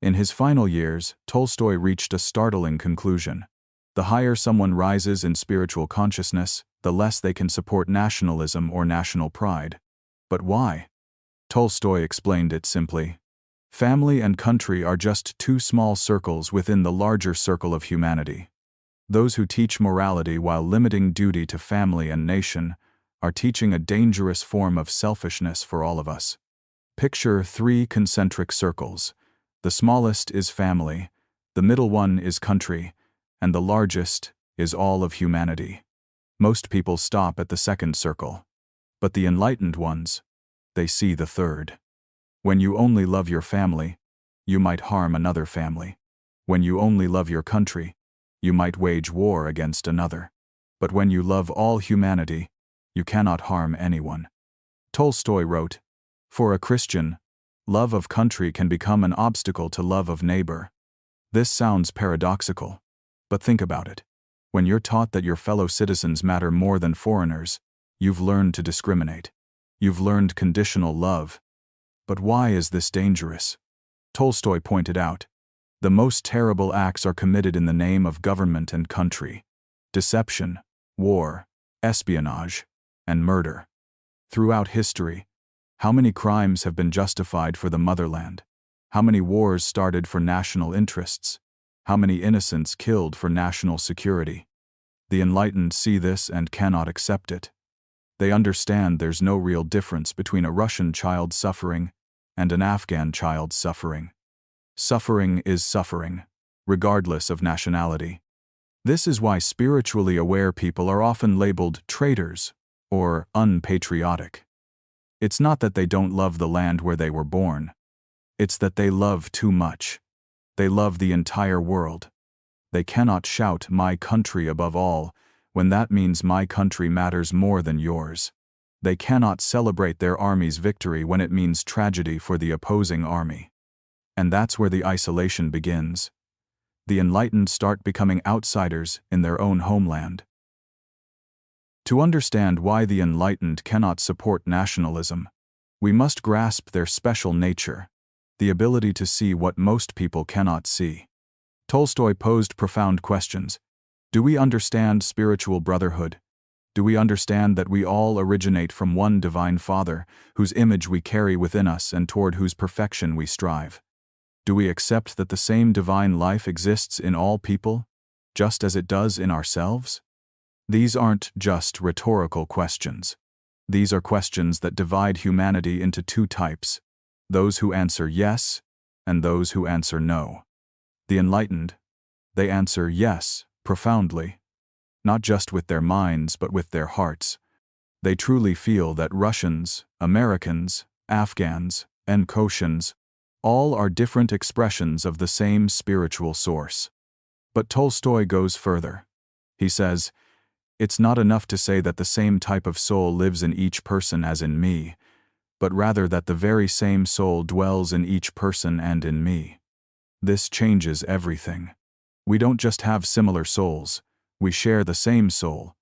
In his final years, Tolstoy reached a startling conclusion. The higher someone rises in spiritual consciousness, the less they can support nationalism or national pride. But why? Tolstoy explained it simply. Family and country are just two small circles within the larger circle of humanity. Those who teach morality while limiting duty to family and nation are teaching a dangerous form of selfishness for all of us. Picture 3 concentric circles. The smallest is family, the middle one is country, and the largest is all of humanity. Most people stop at the second circle. But the enlightened ones, they see the third. When you only love your family, you might harm another family. When you only love your country, you might wage war against another. But when you love all humanity, you cannot harm anyone. Tolstoy wrote, "For a Christian, love of country can become an obstacle to love of neighbor." This sounds paradoxical, but think about it. When you're taught that your fellow citizens matter more than foreigners, you've learned to discriminate. You've learned conditional love. But why is this dangerous? Tolstoy pointed out, the most terrible acts are committed in the name of government and country. Deception, war, espionage, and murder. Throughout history, how many crimes have been justified for the motherland? How many wars started for national interests? How many innocents killed for national security? The enlightened see this and cannot accept it. They understand there's no real difference between a Russian child suffering and an Afghan child suffering. Suffering is suffering, regardless of nationality. This is why spiritually aware people are often labeled traitors or unpatriotic. It's not that they don't love the land where they were born. It's that they love too much. They love the entire world. They cannot shout, "My country above all," when that means my country matters more than yours. They cannot celebrate their army's victory when it means tragedy for the opposing army. And that's where the isolation begins. The enlightened start becoming outsiders in their own homeland. To understand why the enlightened cannot support nationalism, we must grasp their special nature, the ability to see what most people cannot see. Tolstoy posed profound questions. Do we understand spiritual brotherhood? Do we understand that we all originate from one divine Father, whose image we carry within us and toward whose perfection we strive? Do we accept that the same divine life exists in all people, just as it does in ourselves? These aren't just rhetorical questions. These are questions that divide humanity into 2 types, those who answer yes and those who answer no. The enlightened, they answer yes, profoundly, not just with their minds but with their hearts. They truly feel that Russians, Americans, Afghans, and Koshans all are different expressions of the same spiritual source. But Tolstoy goes further. He says, it's not enough to say that the same type of soul lives in each person as in me, but rather that the very same soul dwells in each person and in me. This changes everything. We don't just have similar souls, we share the same soul.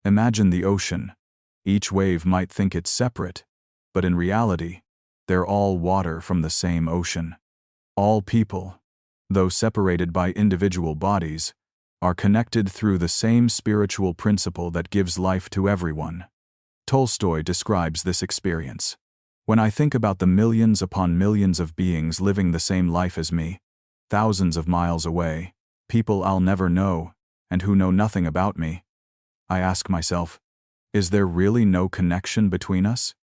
Imagine the ocean. Each wave might think it's separate, but in reality, they're all water from the same ocean. All people, though separated by individual bodies, are connected through the same spiritual principle that gives life to everyone. Tolstoy describes this experience. When I think about the millions upon millions of beings living the same life as me, thousands of miles away, people I'll never know, and who know nothing about me, I ask myself, is there really no connection between us?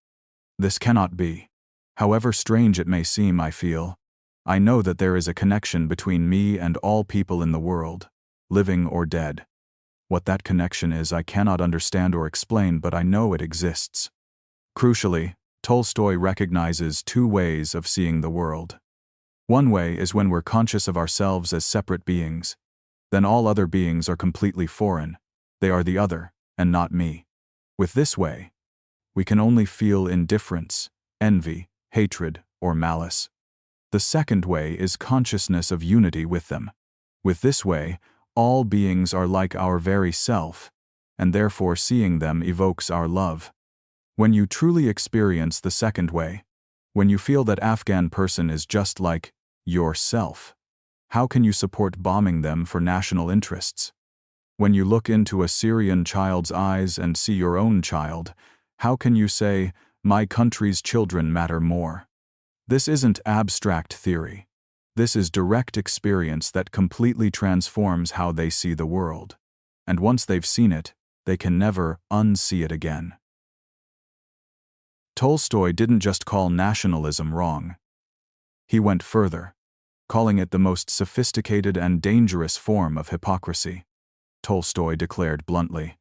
This cannot be. However strange it may seem, I know that there is a connection between me and all people in the world, living or dead. What that connection is, I cannot understand or explain, but I know it exists. Crucially, Tolstoy recognizes 2 ways of seeing the world. One way is when we're conscious of ourselves as separate beings. Then all other beings are completely foreign. They are the other, and not me. With this way, we can only feel indifference, envy, hatred, or malice. The second way is consciousness of unity with them. With this way, all beings are like our very self, and therefore seeing them evokes our love. When you truly experience the second way, when you feel that Afghan person is just like yourself. How can you support bombing them for national interests? When you look into a Syrian child's eyes and see your own child, how can you say, "My country's children matter more"? This isn't abstract theory. This is direct experience that completely transforms how they see the world. And once they've seen it, they can never unsee it again. Tolstoy didn't just call nationalism wrong. He went further, calling it the most sophisticated and dangerous form of hypocrisy. Tolstoy declared bluntly,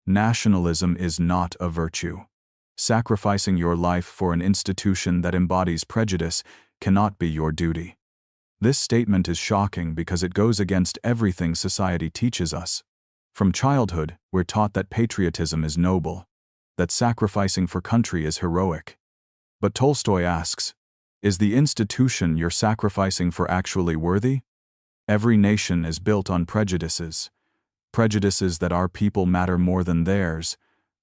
"Nationalism is not a virtue. Sacrificing your life for an institution that embodies prejudice cannot be your duty." This statement is shocking because it goes against everything society teaches us. From childhood, we're taught that patriotism is noble, that sacrificing for country is heroic. But Tolstoy asks, is the institution you're sacrificing for actually worthy? Every nation is built on prejudices. Prejudices that our people matter more than theirs,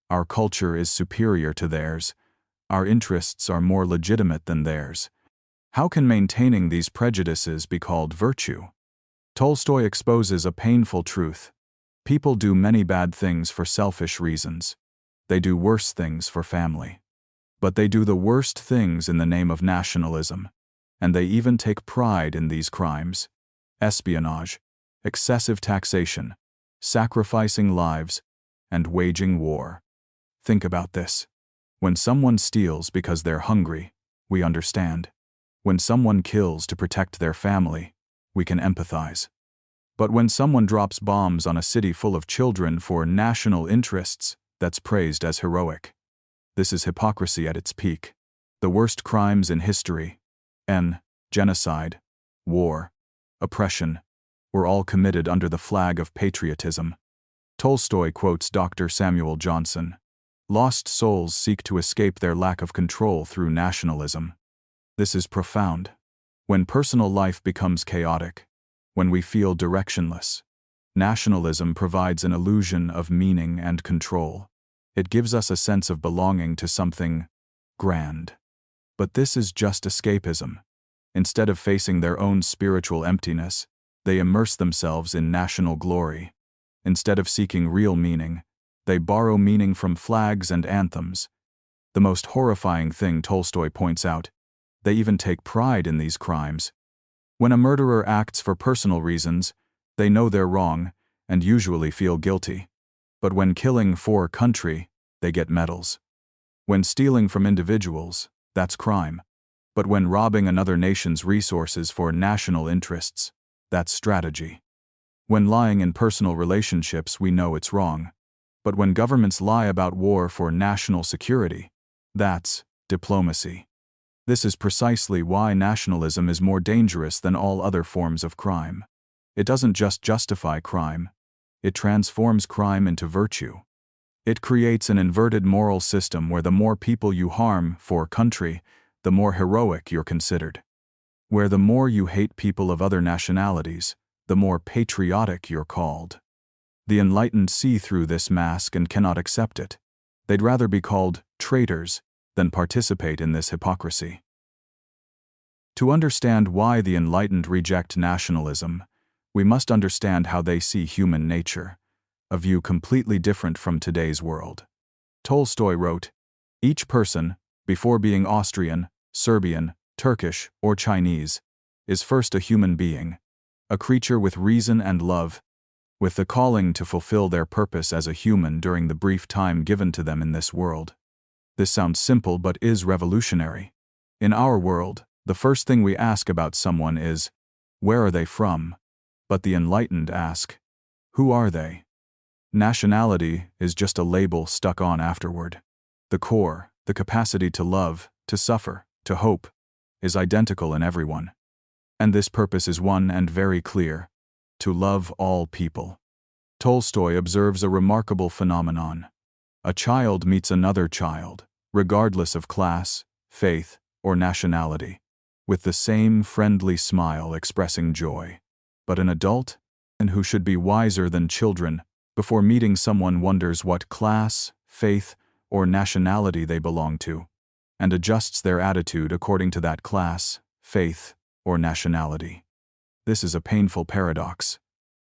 our culture is superior to theirs, our interests are more legitimate than theirs. How can maintaining these prejudices be called virtue? Tolstoy exposes a painful truth. People do many bad things for selfish reasons. They do worse things for family. But they do the worst things in the name of nationalism. And they even take pride in these crimes. Espionage, excessive taxation, sacrificing lives, and waging war. Think about this. When someone steals because they're hungry, we understand. When someone kills to protect their family, we can empathize. But when someone drops bombs on a city full of children for national interests, that's praised as heroic. This is hypocrisy at its peak. The worst crimes in history, genocide, war, oppression, were all committed under the flag of patriotism. Tolstoy quotes Dr. Samuel Johnson, "Lost souls seek to escape their lack of control through nationalism." This is profound. When personal life becomes chaotic, when we feel directionless, nationalism provides an illusion of meaning and control. It gives us a sense of belonging to something grand. But this is just escapism. Instead of facing their own spiritual emptiness, they immerse themselves in national glory. Instead of seeking real meaning, they borrow meaning from flags and anthems. The most horrifying thing, Tolstoy points out, they even take pride in these crimes. When a murderer acts for personal reasons, they know they're wrong and usually feel guilty. But when killing for country, they get medals. When stealing from individuals, that's crime. But when robbing another nation's resources for national interests, that's strategy. When lying in personal relationships, we know it's wrong. But when governments lie about war for national security, that's diplomacy. This is precisely why nationalism is more dangerous than all other forms of crime. It doesn't just justify crime, it transforms crime into virtue. It creates an inverted moral system where the more people you harm for country, the more heroic you're considered. Where the more you hate people of other nationalities, the more patriotic you're called. The enlightened see through this mask and cannot accept it. They'd rather be called traitors than participate in this hypocrisy. To understand why the enlightened reject nationalism, we must understand how they see human nature, a view completely different from today's world. Tolstoy wrote, "Each person, before being Austrian, Serbian, Turkish, or Chinese, is first a human being, a creature with reason and love, with the calling to fulfill their purpose as a human during the brief time given to them in this world." This sounds simple but is revolutionary. In our world, the first thing we ask about someone is, where are they from? But the enlightened ask, who are they? Nationality is just a label stuck on afterward. The core, the capacity to love, to suffer, to hope, is identical in everyone. And this purpose is one and very clear: to love all people. Tolstoy observes a remarkable phenomenon. A child meets another child, regardless of class, faith, or nationality, with the same friendly smile expressing joy. But an adult, and who should be wiser than children, before meeting someone wonders what class, faith, or nationality they belong to, and adjusts their attitude according to that class, faith, or nationality. This is a painful paradox.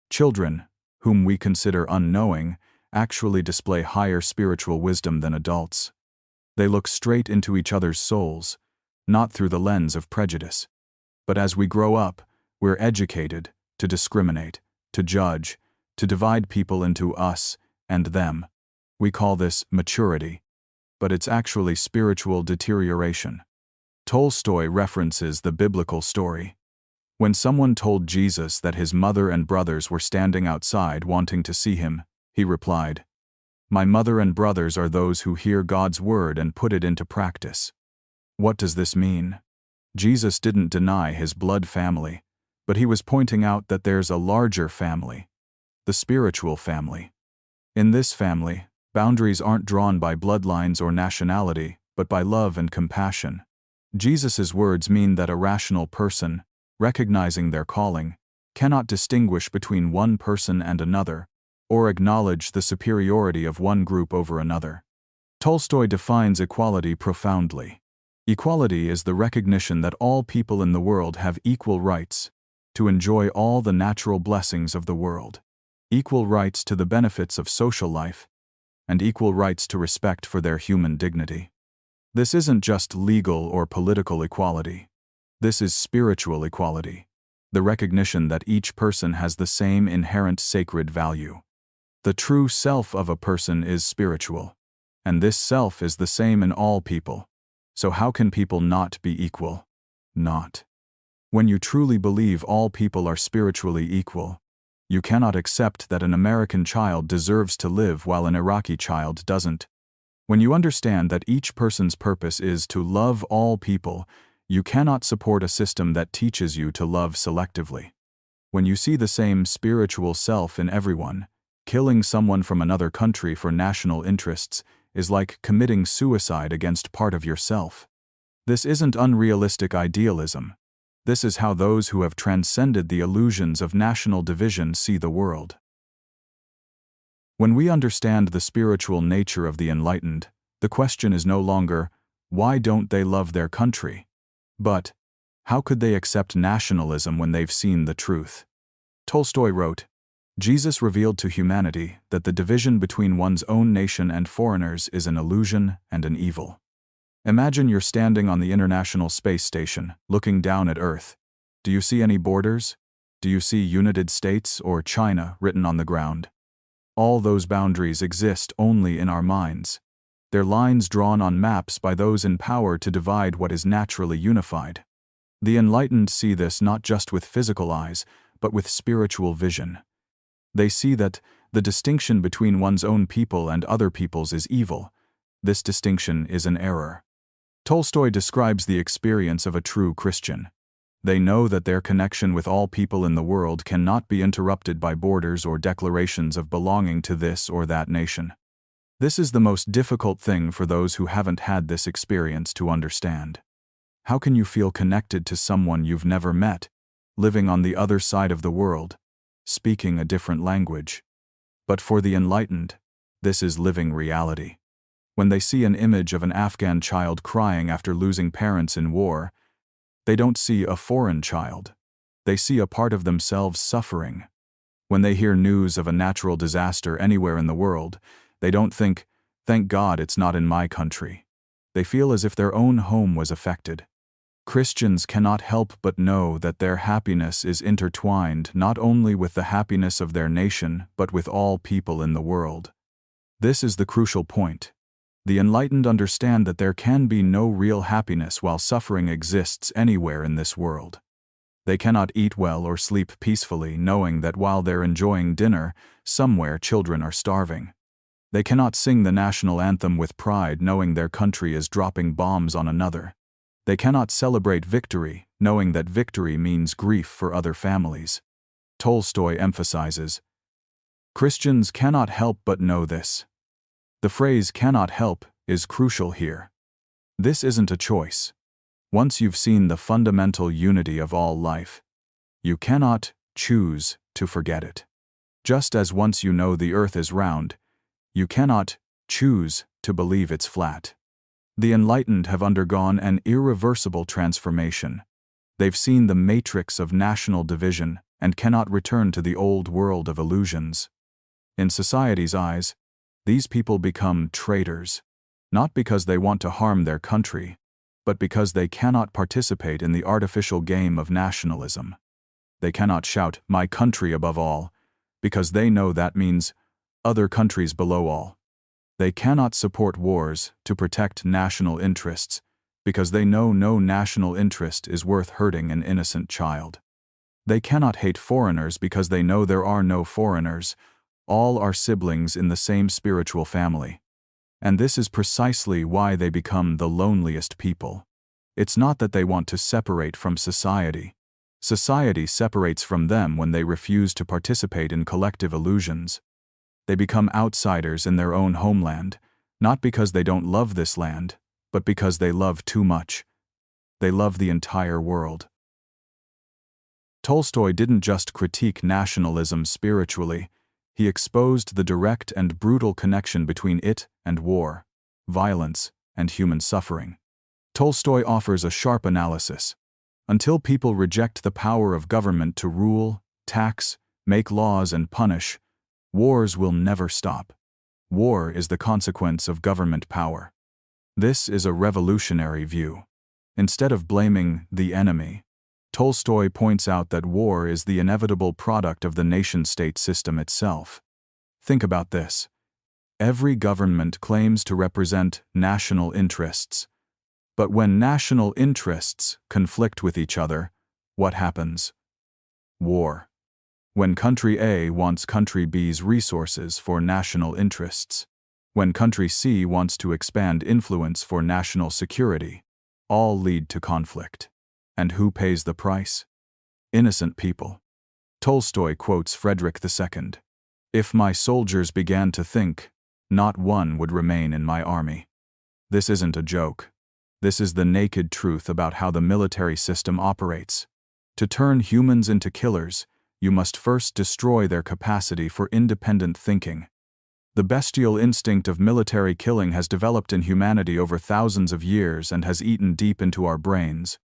Children, whom we consider unknowing, actually display higher spiritual wisdom than adults. They look straight into each other's souls, not through the lens of prejudice. But as we grow up, we're educated to discriminate, to judge, to divide people into us and them. We call this maturity, but it's actually spiritual deterioration. Tolstoy references the biblical story. When someone told Jesus that his mother and brothers were standing outside wanting to see him, he replied, "My mother and brothers are those who hear God's word and put it into practice." What does this mean? Jesus didn't deny his blood family, but he was pointing out that there's a larger family, the spiritual family. In this family, boundaries aren't drawn by bloodlines or nationality, but by love and compassion. Jesus' words mean that a rational person, recognizing their calling, cannot distinguish between one person and another, or acknowledge the superiority of one group over another. Tolstoy defines equality profoundly. Equality is the recognition that all people in the world have equal rights to enjoy all the natural blessings of the world, equal rights to the benefits of social life, and equal rights to respect for their human dignity. This isn't just legal or political equality. This is spiritual equality, the recognition that each person has the same inherent sacred value. The true self of a person is spiritual, and this self is the same in all people. So how can people not be equal? Not. When you truly believe all people are spiritually equal, you cannot accept that an American child deserves to live while an Iraqi child doesn't. When you understand that each person's purpose is to love all people, you cannot support a system that teaches you to love selectively. When you see the same spiritual self in everyone, killing someone from another country for national interests is like committing suicide against part of yourself. This isn't unrealistic idealism. This is how those who have transcended the illusions of national division see the world. When we understand the spiritual nature of the enlightened, the question is no longer, why don't they love their country? But, how could they accept nationalism when they've seen the truth? Tolstoy wrote, Jesus revealed to humanity that the division between one's own nation and foreigners is an illusion and an evil. Imagine you're standing on the International Space Station, looking down at Earth. Do you see any borders? Do you see United States or China written on the ground? All those boundaries exist only in our minds. They're lines drawn on maps by those in power to divide what is naturally unified. The enlightened see this not just with physical eyes, but with spiritual vision. They see that the distinction between one's own people and other people's is evil. This distinction is an error. Tolstoy describes the experience of a true Christian. They know that their connection with all people in the world cannot be interrupted by borders or declarations of belonging to this or that nation. This is the most difficult thing for those who haven't had this experience to understand. How can you feel connected to someone you've never met, living on the other side of the world, speaking a different language? But for the enlightened, this is living reality. When they see an image of an Afghan child crying after losing parents in war, they don't see a foreign child. They see a part of themselves suffering. When they hear news of a natural disaster anywhere in the world, they don't think, "Thank God it's not in my country." They feel as if their own home was affected. Christians cannot help but know that their happiness is intertwined not only with the happiness of their nation, but with all people in the world. This is the crucial point. The enlightened understand that there can be no real happiness while suffering exists anywhere in this world. They cannot eat well or sleep peacefully knowing that while they're enjoying dinner, somewhere children are starving. They cannot sing the national anthem with pride knowing their country is dropping bombs on another. They cannot celebrate victory knowing that victory means grief for other families. Tolstoy emphasizes, Christians cannot help but know this. The phrase "cannot help" is crucial here. This isn't a choice. Once you've seen the fundamental unity of all life, you cannot choose to forget it. Just as once you know the earth is round, you cannot choose to believe it's flat. The enlightened have undergone an irreversible transformation. They've seen the matrix of national division and cannot return to the old world of illusions. In society's eyes, these people become traitors, not because they want to harm their country, but because they cannot participate in the artificial game of nationalism. They cannot shout, "My country above all," because they know that means other countries below all. They cannot support wars to protect national interests, because they know no national interest is worth hurting an innocent child. They cannot hate foreigners because they know there are no foreigners. All are siblings in the same spiritual family. And this is precisely why they become the loneliest people. It's not that they want to separate from society. Society separates from them when they refuse to participate in collective illusions. They become outsiders in their own homeland, not because they don't love this land, but because they love too much. They love the entire world. Tolstoy didn't just critique nationalism spiritually, he exposed the direct and brutal connection between it and war, violence, and human suffering. Tolstoy offers a sharp analysis. Until people reject the power of government to rule, tax, make laws, and punish, wars will never stop. War is the consequence of government power. This is a revolutionary view. Instead of blaming the enemy, Tolstoy points out that war is the inevitable product of the nation-state system itself. Think about this. Every government claims to represent national interests. But when national interests conflict with each other, what happens? War. When country A wants country B's resources for national interests. When country C wants to expand influence for national security, all lead to conflict. And who pays the price? Innocent people. Tolstoy quotes Frederick II. "If my soldiers began to think, not one would remain in my army." This isn't a joke. This is the naked truth about how the military system operates. To turn humans into killers, you must first destroy their capacity for independent thinking. The bestial instinct of military killing has developed in humanity over thousands of years and has eaten deep into our brains.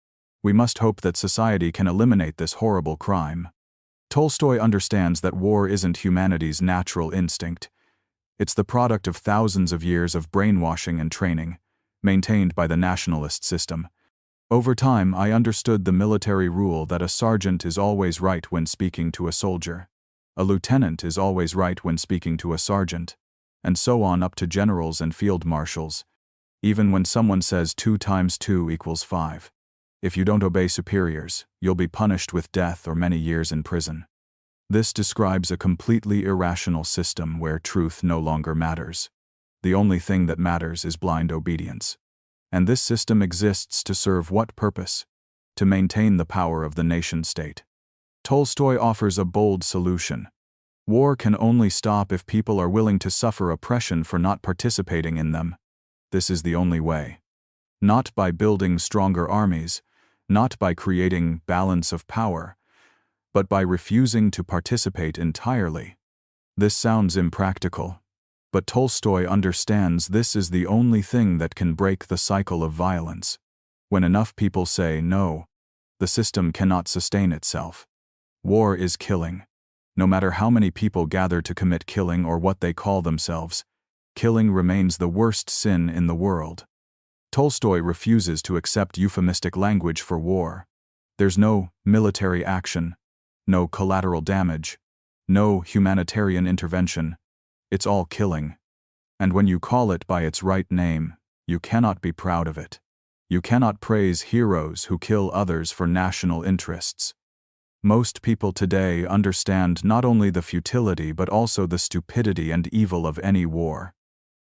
We must hope that society can eliminate this horrible crime. Tolstoy understands that war isn't humanity's natural instinct. It's the product of thousands of years of brainwashing and training, maintained by the nationalist system. Over time, I understood the military rule that a sergeant is always right when speaking to a soldier. A lieutenant is always right when speaking to a sergeant, and so on up to generals and field marshals. Even when someone says 2 times 2 equals 5. If you don't obey superiors, you'll be punished with death or many years in prison. This describes a completely irrational system where truth no longer matters. The only thing that matters is blind obedience. And this system exists to serve what purpose? To maintain the power of the nation-state. Tolstoy offers a bold solution. War can only stop if people are willing to suffer oppression for not participating in them. This is the only way. Not by building stronger armies, not by creating balance of power, but by refusing to participate entirely. This sounds impractical, but Tolstoy understands this is the only thing that can break the cycle of violence. When enough people say no, the system cannot sustain itself. War is killing. No matter how many people gather to commit killing or what they call themselves, killing remains the worst sin in the world. Tolstoy refuses to accept euphemistic language for war. There's no military action, no collateral damage, no humanitarian intervention. It's all killing. And when you call it by its right name, you cannot be proud of it. You cannot praise heroes who kill others for national interests. Most people today understand not only the futility but also the stupidity and evil of any war.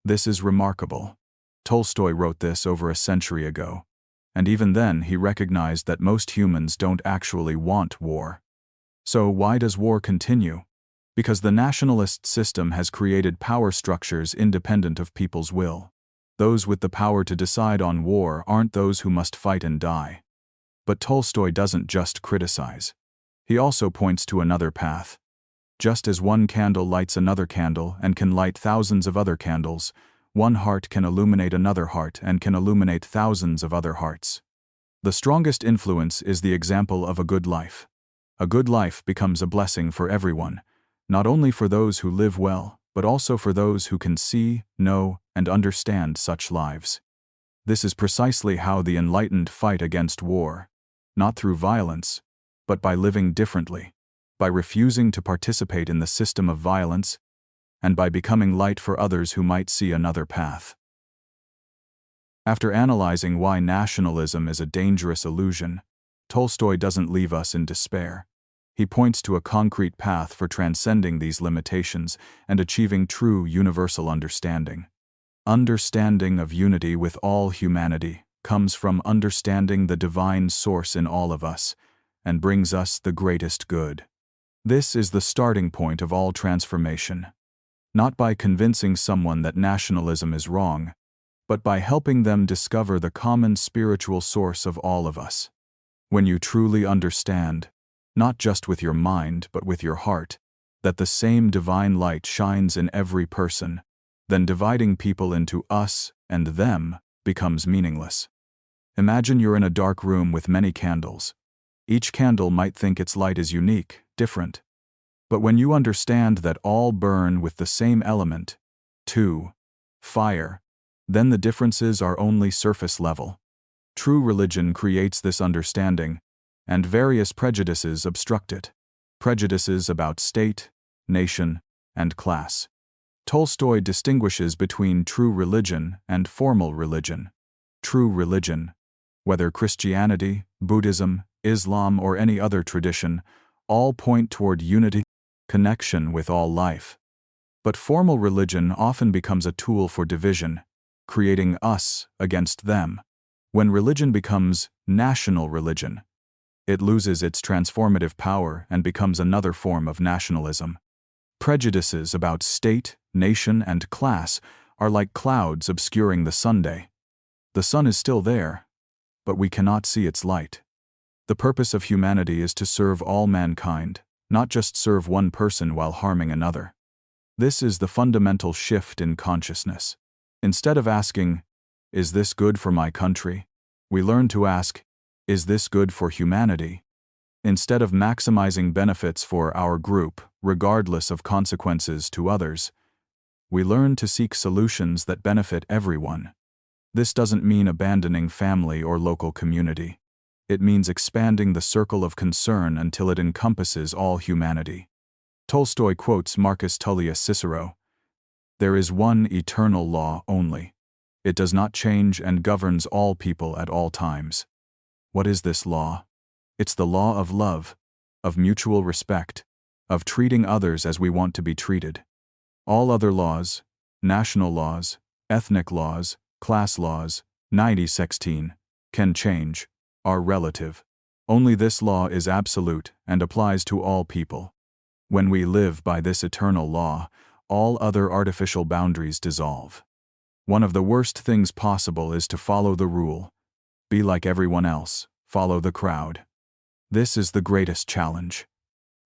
This is remarkable. Tolstoy wrote this over a century ago, and even then he recognized that most humans don't actually want war. So why does war continue? Because the nationalist system has created power structures independent of people's will. Those with the power to decide on war aren't those who must fight and die. But Tolstoy doesn't just criticize. He also points to another path. Just as one candle lights another candle and can light thousands of other candles, one heart can illuminate another heart and can illuminate thousands of other hearts. The strongest influence is the example of a good life. A good life becomes a blessing for everyone, not only for those who live well, but also for those who can see, know, and understand such lives. This is precisely how the enlightened fight against war, not through violence, but by living differently, by refusing to participate in the system of violence, and by becoming light for others who might see another path. After analyzing why nationalism is a dangerous illusion, Tolstoy doesn't leave us in despair. He points to a concrete path for transcending these limitations and achieving true universal understanding. Understanding of unity with all humanity comes from understanding the divine source in all of us and brings us the greatest good. This is the starting point of all transformation. Not by convincing someone that nationalism is wrong, but by helping them discover the common spiritual source of all of us. When you truly understand, not just with your mind but with your heart, that the same divine light shines in every person, then dividing people into us and them becomes meaningless. Imagine you're in a dark room with many candles. Each candle might think its light is unique, different. But when you understand that all burn with the same element, fire, then the differences are only surface level. True religion creates this understanding, and various prejudices obstruct it. Prejudices about state, nation, and class. Tolstoy distinguishes between true religion and formal religion. True religion, whether Christianity, Buddhism, Islam, or any other tradition, all point toward unity, connection with all life. But formal religion often becomes a tool for division, creating us against them. When religion becomes national religion, it loses its transformative power and becomes another form of nationalism. Prejudices about state, nation, and class are like clouds obscuring the sunday. The sun is still there, but we cannot see its light. The purpose of humanity is to serve all mankind, not just serve one person while harming another. This is the fundamental shift in consciousness. Instead of asking, "Is this good for my country?" we learn to ask, "Is this good for humanity?" Instead of maximizing benefits for our group, regardless of consequences to others, we learn to seek solutions that benefit everyone. This doesn't mean abandoning family or local community. It means expanding the circle of concern until it encompasses all humanity. Tolstoy quotes Marcus Tullius Cicero, "There is one eternal law only. It does not change and governs all people at all times." What is this law? It's the law of love, of mutual respect, of treating others as we want to be treated. All other laws, national laws, ethnic laws, class laws, 9016, can change, are relative. Only this law is absolute and applies to all people. When we live by this eternal law, all other artificial boundaries dissolve. One of the worst things possible is to follow the rule. Be like everyone else, follow the crowd. This is the greatest challenge.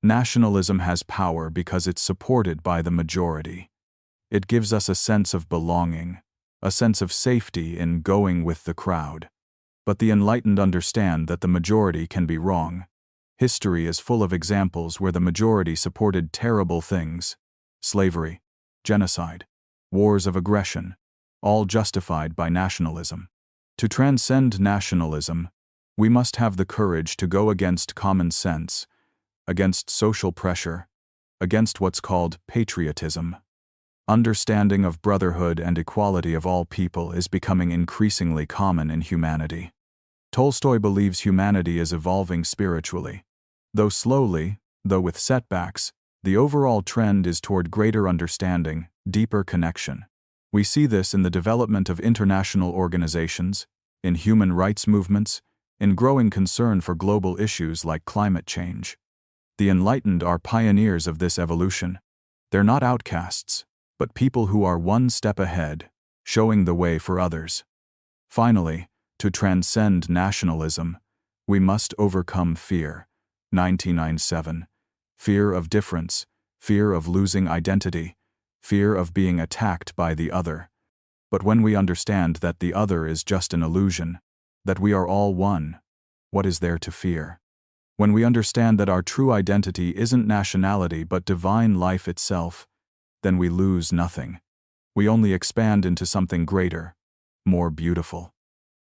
Nationalism has power because it's supported by the majority. It gives us a sense of belonging, a sense of safety in going with the crowd. But the enlightened understand that the majority can be wrong. History is full of examples where the majority supported terrible things: slavery, genocide, wars of aggression, all justified by nationalism. To transcend nationalism, we must have the courage to go against common sense, against social pressure, against what's called patriotism. Understanding of brotherhood and equality of all people is becoming increasingly common in humanity. Tolstoy believes humanity is evolving spiritually. Though slowly, though with setbacks, the overall trend is toward greater understanding, deeper connection. We see this in the development of international organizations, in human rights movements, in growing concern for global issues like climate change. The enlightened are pioneers of this evolution. They're not outcasts, but people who are one step ahead, showing the way for others. Finally, to transcend nationalism, we must overcome fear. 1997. Fear of difference, fear of losing identity, fear of being attacked by the other. But when we understand that the other is just an illusion, that we are all one, what is there to fear? When we understand that our true identity isn't nationality but divine life itself, then we lose nothing. We only expand into something greater, more beautiful.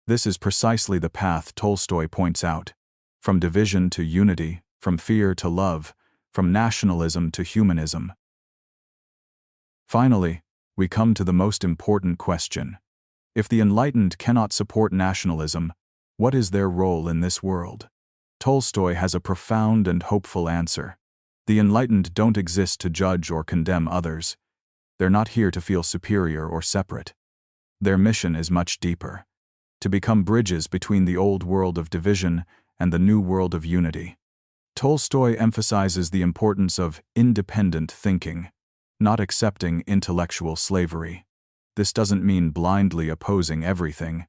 This is precisely the path Tolstoy points out. From division to unity, from fear to love, from nationalism to humanism. Finally, we come to the most important question. If the Enlightened cannot support nationalism, what is their role in this world? Tolstoy has a profound and hopeful answer. The Enlightened don't exist to judge or condemn others. They're not here to feel superior or separate. Their mission is much deeper: to become bridges between the old world of division and the new world of unity. Tolstoy emphasizes the importance of independent thinking, not accepting intellectual slavery. This doesn't mean blindly opposing everything,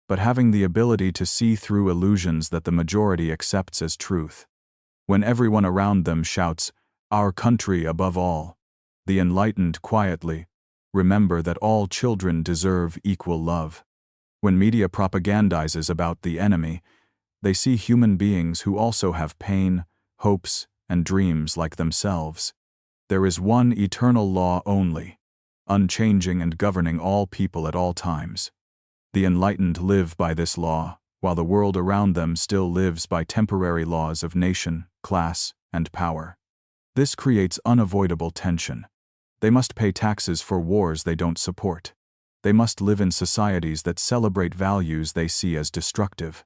but having the ability to see through illusions that the majority accepts as truth. When everyone around them shouts, "Our country above all," the Enlightened quietly remember that all children deserve equal love. When media propagandizes about the enemy, they see human beings who also have pain, hopes, and dreams like themselves. There is one eternal law only, unchanging and governing all people at all times. The Enlightened live by this law, while the world around them still lives by temporary laws of nation, class, and power. This creates unavoidable tension. They must pay taxes for wars they don't support. They must live in societies that celebrate values they see as destructive.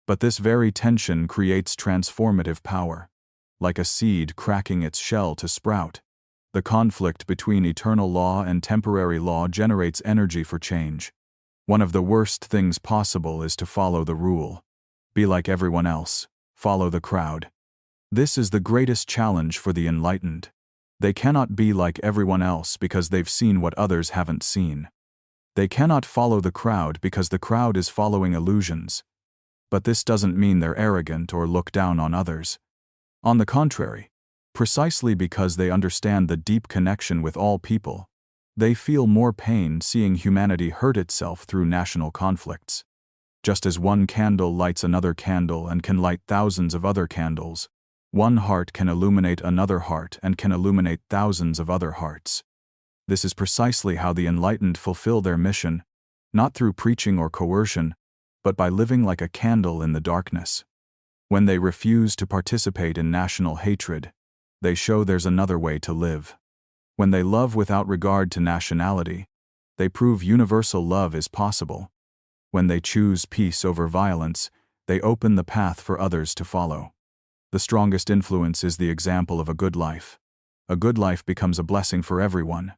But this very tension creates transformative power. Like a seed cracking its shell to sprout, the conflict between eternal law and temporary law generates energy for change. One of the worst things possible is to follow the rule. Be like everyone else. Follow the crowd. This is the greatest challenge for the Enlightened. They cannot be like everyone else because they've seen what others haven't seen. They cannot follow the crowd because the crowd is following illusions. But this doesn't mean they're arrogant or look down on others. On the contrary, precisely because they understand the deep connection with all people, they feel more pain seeing humanity hurt itself through national conflicts. Just as one candle lights another candle and can light thousands of other candles, one heart can illuminate another heart and can illuminate thousands of other hearts. This is precisely how the Enlightened fulfill their mission, not through preaching or coercion, but by living like a candle in the darkness. When they refuse to participate in national hatred, they show there's another way to live. When they love without regard to nationality, they prove universal love is possible. When they choose peace over violence, they open the path for others to follow. The strongest influence is the example of a good life. A good life becomes a blessing for everyone,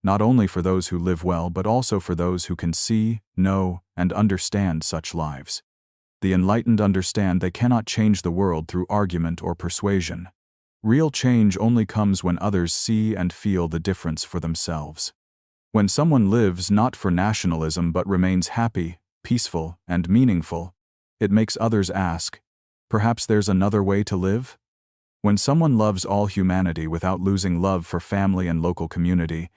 not only for those who live well but also for those who can see, know, and understand such lives. The Enlightened understand they cannot change the world through argument or persuasion. Real change only comes when others see and feel the difference for themselves. When someone lives not for nationalism but remains happy, peaceful, and meaningful, it makes others ask, perhaps there's another way to live? When someone loves all humanity without losing love for family and local community,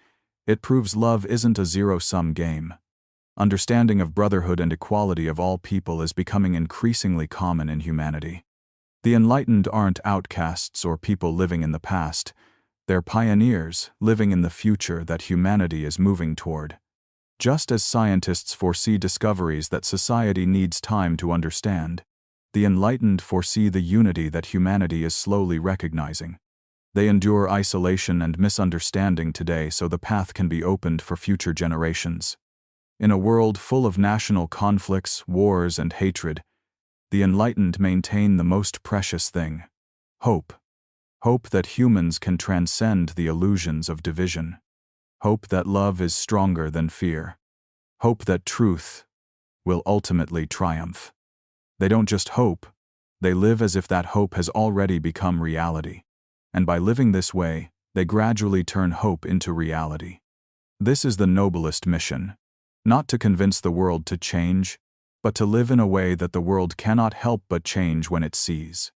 it proves love isn't a zero-sum game. Understanding of brotherhood and equality of all people is becoming increasingly common in humanity. The Enlightened aren't outcasts or people living in the past. They're pioneers living in the future that humanity is moving toward. Just as scientists foresee discoveries that society needs time to understand, the Enlightened foresee the unity that humanity is slowly recognizing. They endure isolation and misunderstanding today so the path can be opened for future generations. In a world full of national conflicts, wars, and hatred, the Enlightened maintain the most precious thing: hope. Hope that humans can transcend the illusions of division. Hope that love is stronger than fear. Hope that truth will ultimately triumph. They don't just hope, they live as if that hope has already become reality. And by living this way, they gradually turn hope into reality. This is the noblest mission. Not to convince the world to change, but to live in a way that the world cannot help but change when it sees.